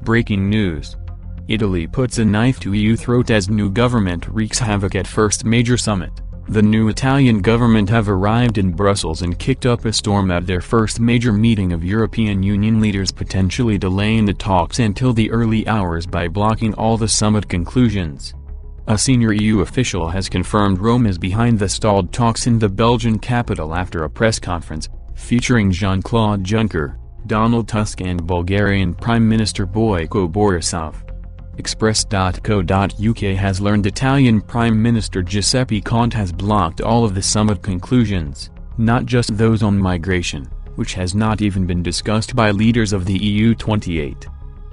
Breaking news. Italy puts a knife to EU throat as new government wreaks havoc at first major summit. The new Italian government have arrived in Brussels and kicked up a storm at their first major meeting of European Union leaders, potentially delaying the talks until the early hours by blocking all the summit conclusions. A senior EU official has confirmed Rome is behind the stalled talks in the Belgian capital after a press conference, featuring Jean-Claude Juncker, Donald Tusk and Bulgarian Prime Minister Boyko Borisov. Express.co.uk has learned Italian Prime Minister Giuseppe Conte has blocked all of the summit conclusions, not just those on migration, which has not even been discussed by leaders of the EU 28.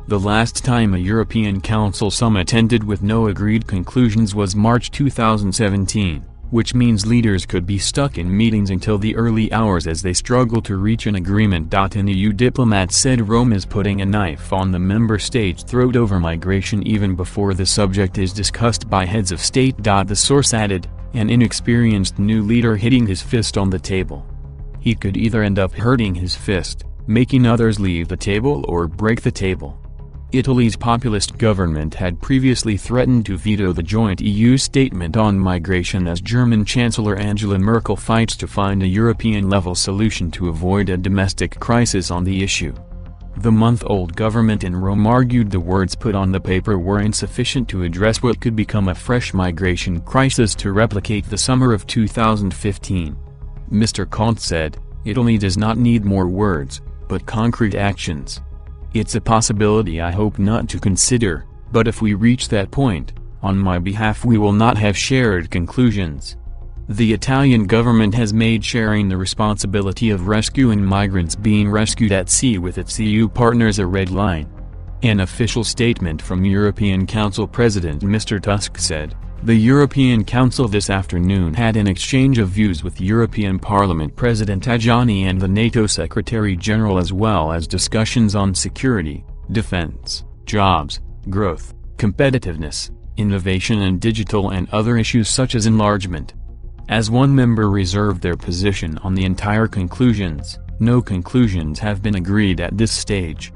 The last time a European Council summit ended with no agreed conclusions was March 2017, which means leaders could be stuck in meetings until the early hours as they struggle to reach an agreement. An EU diplomat said Rome is putting a knife on the member states' throat over migration even before the subject is discussed by heads of state. The source added, an inexperienced new leader hitting his fist on the table. He could either end up hurting his fist, making others leave the table, or break the table. Italy's populist government had previously threatened to veto the joint EU statement on migration as German Chancellor Angela Merkel fights to find a European-level solution to avoid a domestic crisis on the issue. The month-old government in Rome argued the words put on the paper were insufficient to address what could become a fresh migration crisis to replicate the summer of 2015. Mr. Conte said, "Italy does not need more words, but concrete actions. It's a possibility I hope not to consider, but if we reach that point, on my behalf we will not have shared conclusions." The Italian government has made sharing the responsibility of rescuing migrants being rescued at sea with its EU partners a red line. An official statement from European Council President Mr. Tusk said, "The European Council this afternoon had an exchange of views with European Parliament President Tajani and the NATO Secretary-General, as well as discussions on security, defense, jobs, growth, competitiveness, innovation and digital and other issues such as enlargement." As one member reserved their position on the entire conclusions, no conclusions have been agreed at this stage.